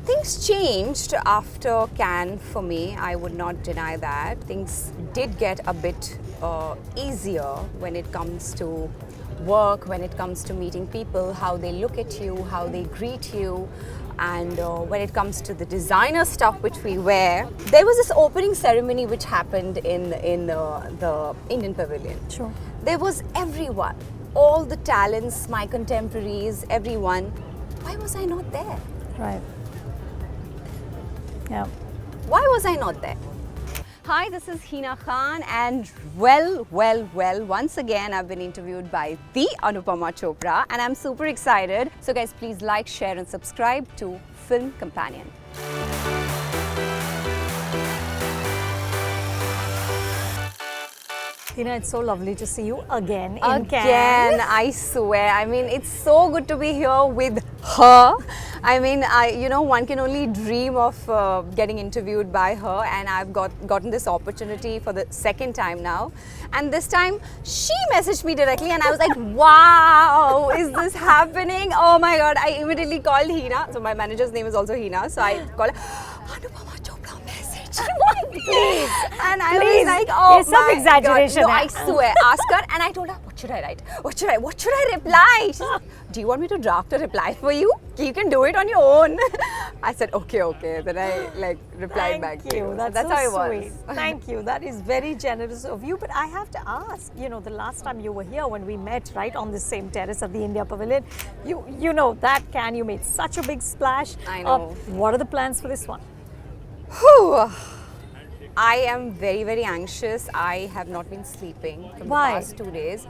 Things changed after Cannes for me, I would not deny that. Things did get a bit easier when it comes to work, when it comes to meeting people, how they look at you, how they greet you, and when it comes to the designer stuff which we wear. There was this opening ceremony which happened in the Indian Pavilion. Sure. There was everyone, all the talents, my contemporaries, everyone. Why was I not there? Right. Yeah. Why was I not there? Hi, this is Hina Khan, and well, once again I've been interviewed by the Anupama Chopra, and I'm super excited. So guys, please like, share and subscribe to Film Companion. Hina, it's so lovely to see you again in Again, Cannes. I swear. I mean, it's so good to be here with her. I mean, one can only dream of getting interviewed by her, and I've gotten this opportunity for the second time now. And this time, she messaged me directly, and I was like, wow, is this happening? Oh my God. I immediately called Hina. So my manager's name is also Hina. So I called her, Anupama Chopra message. Please. And I was like, oh There's some exaggeration. God. No, I swear. Ask her, and I told her, what should I write? What should I reply? She said, do you want me to draft a reply for you? You can do it on your own. I said, okay. Then I replied back to you. That's so how it sweet. was. Thank you. That is very generous of you. But I have to ask, the last time you were here when we met, right, on the same terrace at the India Pavilion, you know that Cannes, you made such a big splash. I know. What are the plans for this one? Whew. I am very anxious. I have not been sleeping for the past 2 days.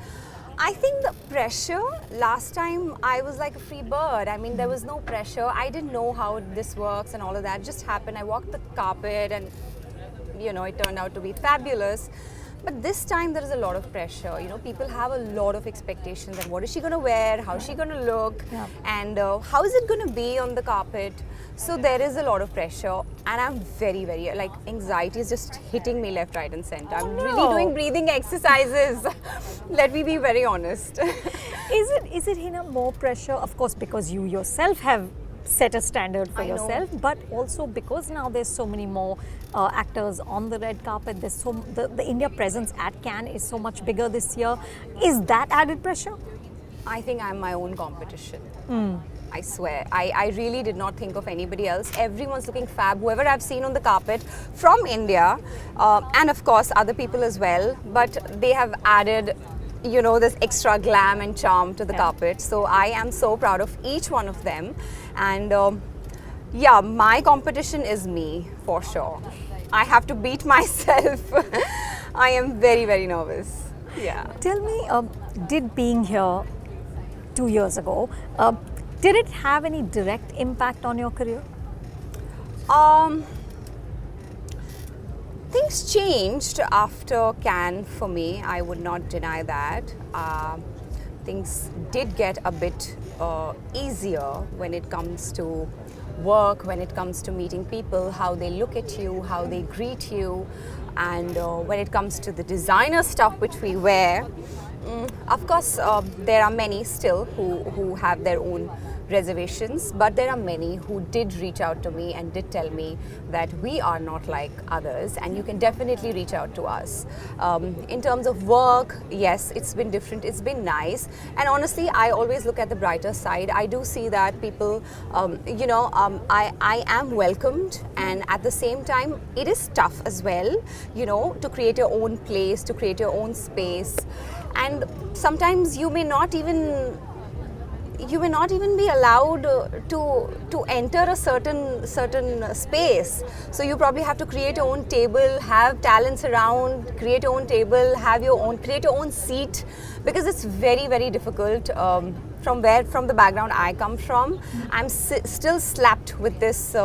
I think the pressure, last time I was like a free bird. I mean, there was no pressure. I didn't know how this works and all of that. It just happened. I walked the carpet and, it turned out to be fabulous. But this time there is a lot of pressure. People have a lot of expectations and what is she going to wear, how is she going to look, and how is it going to be on the carpet. So there is a lot of pressure, and I'm very, anxiety is just hitting me left, right and center. I'm really doing breathing exercises. Let me be very honest. Is it Hina, more pressure? Of course, because you yourself have set a standard for yourself, but also because now there's so many more actors on the red carpet. There's the India presence at Cannes is so much bigger this year. Is that added pressure? I think I'm my own competition. I swear. I really did not think of anybody else. Everyone's looking fab. Whoever I've seen on the carpet from India, and of course other people as well, but they have added this extra glam and charm to the carpet. So I am so proud of each one of them. And my competition is me, for sure. I have to beat myself. I am very nervous. Yeah. Tell me, did being here 2 years ago, did it have any direct impact on your career? Things changed after Cannes for me, I would not deny that. Things did get a bit easier when it comes to work, when it comes to meeting people, how they look at you, how they greet you, and when it comes to the designer stuff which we wear. Of course, there are many still who have their own reservations, but there are many who did reach out to me and did tell me that we are not like others and you can definitely reach out to us. In terms of work, yes, it's been different, it's been nice, and honestly I always look at the brighter side. I do see that people, I am welcomed, and at the same time it is tough as well, to create your own place, to create your own space, and sometimes you may not even be allowed to enter a certain space. So you probably have to create your own table, have talents around, create your own table, create your own seat, because it's very difficult. From the background I come from, I'm still slapped with this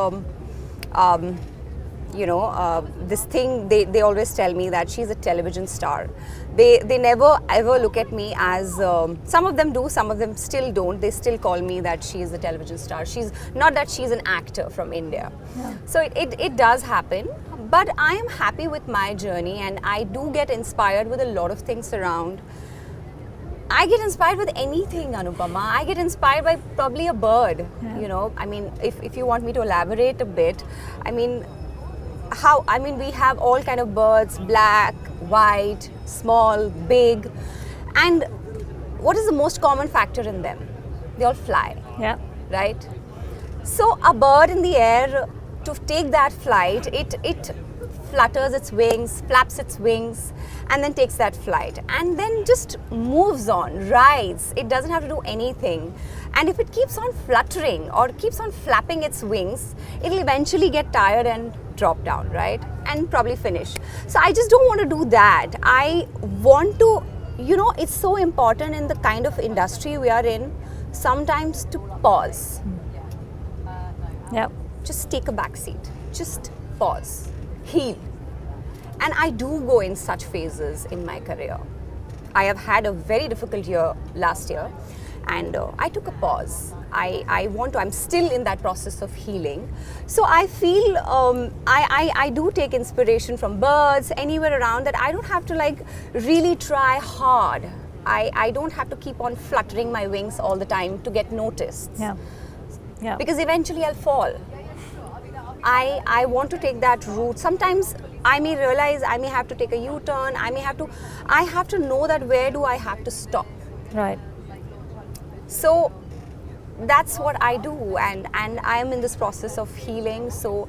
this thing. They always tell me that she's a television star. They never ever look at me as, some of them do, some of them still don't. They still call me that she is a television star. She's not that she's an actor from India. Yeah. So it does happen, but I am happy with my journey, and I do get inspired with a lot of things around. I get inspired with anything, Anupama. I get inspired by probably a bird. Yeah. You know, I mean, if you want me to elaborate a bit, I mean, we have all kind of birds: black, white, small, big, and what is the most common factor in them? They all fly. Yeah. Right? So a bird in the air, to take that flight, it flutters its wings, flaps its wings, and then takes that flight, and then just moves on, rides. It doesn't have to do anything. And if it keeps on fluttering or keeps on flapping its wings, it'll eventually get tired and drop down, right? And probably finish. So I just don't want to do that. I want to, you know, it's so important in the kind of industry we are in, sometimes to pause. Yeah. Just take a back seat. Just pause. Heal. And I do go in such phases in my career. I have had a very difficult year last year, and I took a pause. I'm still in that process of healing. So I feel I do take inspiration from birds, anywhere around, that I don't have to like really try hard. I don't have to keep on fluttering my wings all the time to get noticed. Yeah. Yeah. Because eventually I'll fall. I want to take that route. Sometimes I may realize I may have to take a U-turn. I have to know that where do I have to stop. Right. So that's what I do, and I am in this process of healing. So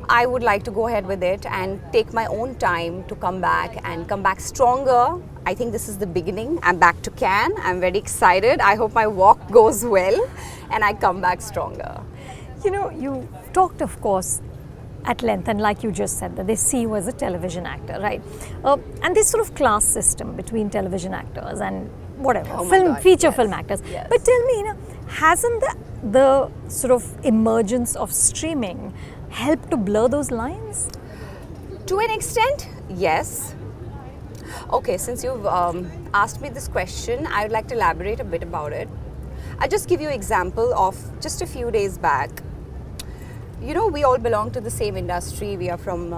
I would like to go ahead with it and take my own time to come back stronger. I think this is the beginning. I'm back to Cannes. I'm very excited. I hope my walk goes well and I come back stronger. You know, you talked, of course, at length, and like you just said, that they see you as a television actor, right? And this sort of class system between television actors and whatever, feature film actors. Yes. But tell me, you know, hasn't the sort of emergence of streaming helped to blur those lines? To an extent, yes. Okay, since you've asked me this question, I would like to elaborate a bit about it. I'll just give you an example of just a few days back. You know, we all belong to the same industry. We are from,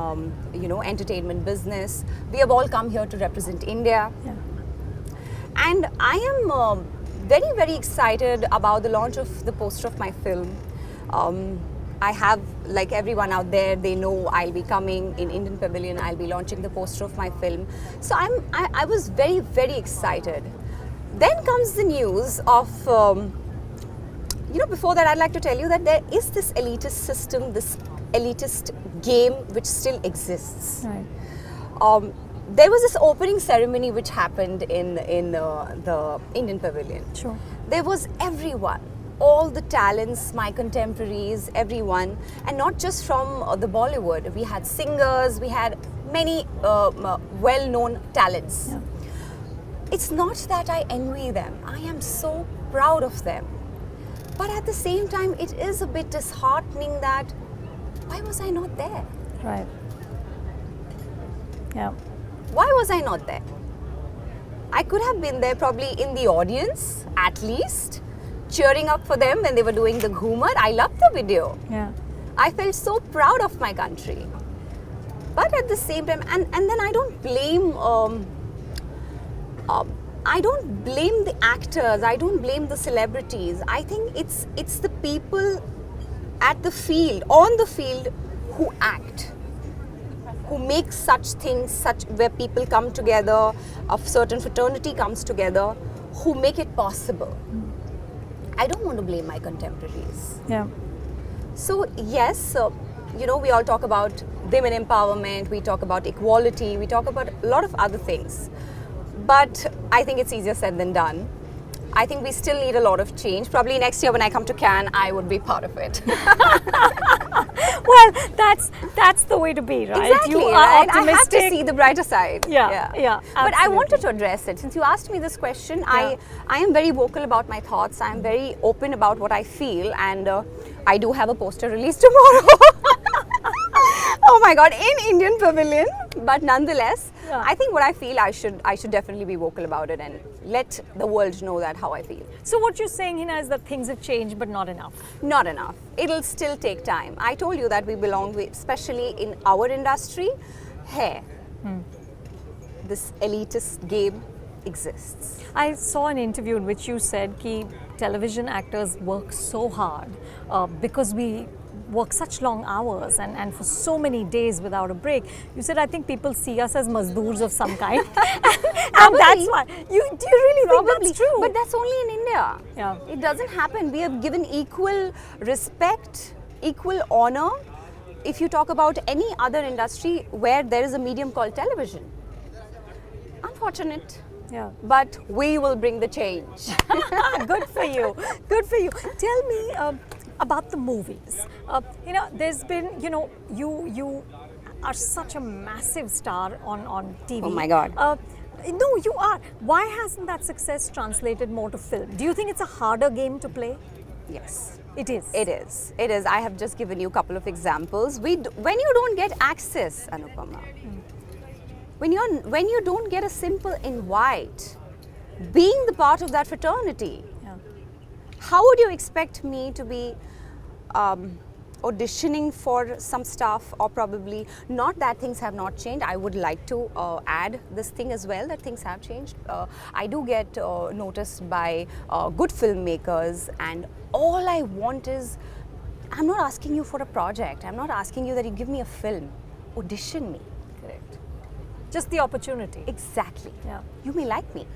entertainment business. We have all come here to represent India. Yeah. And I am very, very excited about the launch of the poster of my film. I have, like everyone out there, they know I'll be coming in Indian Pavilion. I'll be launching the poster of my film. So I was very, very excited. Then comes the news of, before that, I'd like to tell you that there is this elitist system, this elitist game which still exists. Right. There was this opening ceremony which happened in the Indian Pavilion. Sure. There was everyone, all the talents, my contemporaries, everyone, and not just from the Bollywood. We had singers, we had many well-known talents. Yeah. It's not that I envy them. I am so proud of them. But at the same time, it is a bit disheartening that why was I not there? Right. Yeah. Why was I not there? I could have been there probably in the audience, at least, cheering up for them when they were doing the Ghumar. I loved the video. Yeah. I felt so proud of my country. But at the same time, and then I don't blame the actors, I don't blame the celebrities. I think it's the people at the field, on the field, who act, who make such things, where people come together, a certain fraternity comes together, who make it possible. I don't want to blame my contemporaries. Yeah. So yes, we all talk about women empowerment, we talk about equality, we talk about a lot of other things. But I think it's easier said than done. I think we still need a lot of change. Probably next year when I come to Cannes, I would be part of it. Well, that's the way to be, right? Exactly, you are right? optimistic. I have to see the brighter side. Yeah. But I absolutely. wanted to address it. Since you asked me this question, Yeah. I am very vocal about my thoughts. I am very open about what I feel, and I do have a poster release tomorrow. Oh my God, in Indian Pavilion. But nonetheless, Yeah. I think what I feel, I should definitely be vocal about it and let the world know that how I feel. So what you're saying, Hina, is that things have changed, but not enough. Not enough. It'll still take time. I told you that we belong, especially in our industry, this elitist game, exists. I saw an interview in which you said that television actors work so hard because we work such long hours and for so many days without a break. You said, I think people see us as mazdoors of some kind. And that's why. Do you really think that's true? But that's only in India. Yeah. It doesn't happen. We are given equal respect, equal honor if you talk about any other industry where there is a medium called television. Unfortunate. Yeah. But we will bring the change. Good for you. Good for you. Tell me about the movies. There's been, you are such a massive star on TV. Oh my God. No, you are. Why hasn't that success translated more to film? Do you think it's a harder game to play? Yes. It is. It is. It is. I have just given you a couple of examples. When you don't get access, Anupama, when you don't get a simple invite, being the part of that fraternity, how would you expect me to be auditioning for some stuff, or probably not that things have not changed? I would like to add this thing as well, that things have changed. I do get noticed by good filmmakers, and all I want is, I'm not asking you for a project, I'm not asking you that you give me a film, audition me. Correct. Just the opportunity. Exactly. Yeah. You may like me.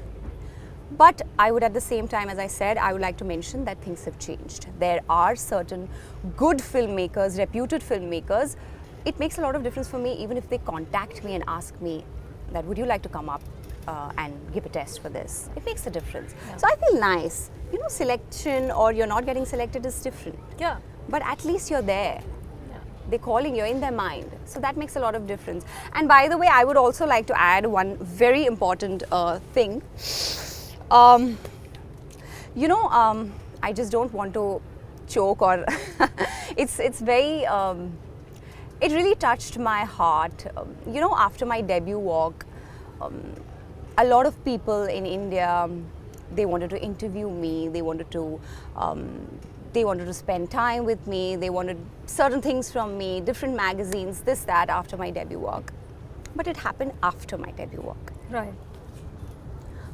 But I would, at the same time, as I said, I would like to mention that things have changed. There are certain good filmmakers, reputed filmmakers. It makes a lot of difference for me, even if they contact me and ask me that, would you like to come up and give a test for this? It makes a difference. Yeah. So I feel nice. Selection or you're not getting selected is different. Yeah. But at least you're there. They're calling you, in their mind. So that makes a lot of difference. And by the way, I would also like to add one very important thing. I just don't want to choke, or it's very, it really touched my heart. After my debut walk, a lot of people in India, they wanted to interview me, they wanted to spend time with me, they wanted certain things from me, different magazines, this, that, after my debut walk. But it happened after my debut walk. Right.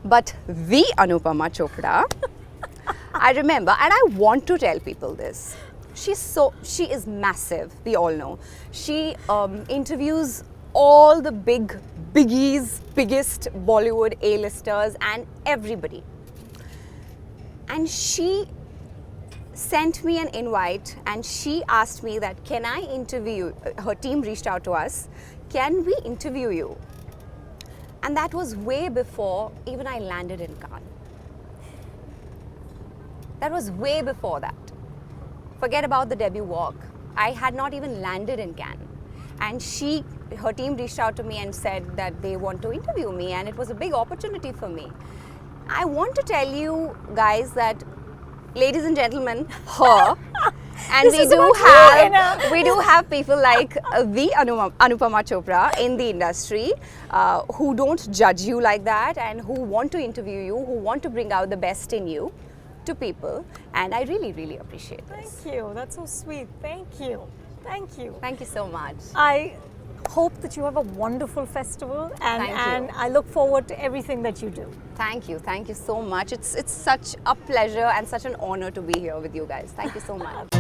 But the Anupama Chopra, I remember, and I want to tell people this. She is massive, we all know. She interviews all the biggest Bollywood A-listers and everybody. And she sent me an invite and she asked me that, can I interview, her team reached out to us, can we interview you? And that was way before even I landed in Cannes. That was way before that. Forget about the debut walk. I had not even landed in Cannes. And her team reached out to me and said that they want to interview me, and it was a big opportunity for me. I want to tell you guys that, ladies and gentlemen, her, and we do have people like the Anupama Chopra in the industry who don't judge you like that, and who want to interview you, who want to bring out the best in you to people, and I really, really appreciate this. Thank you. That's so sweet. Thank you. Thank you. Thank you so much. I hope that you have a wonderful festival, and Thank you. I look forward to everything that you do. Thank you so much. It's such a pleasure and such an honor to be here with you guys. Thank you so much.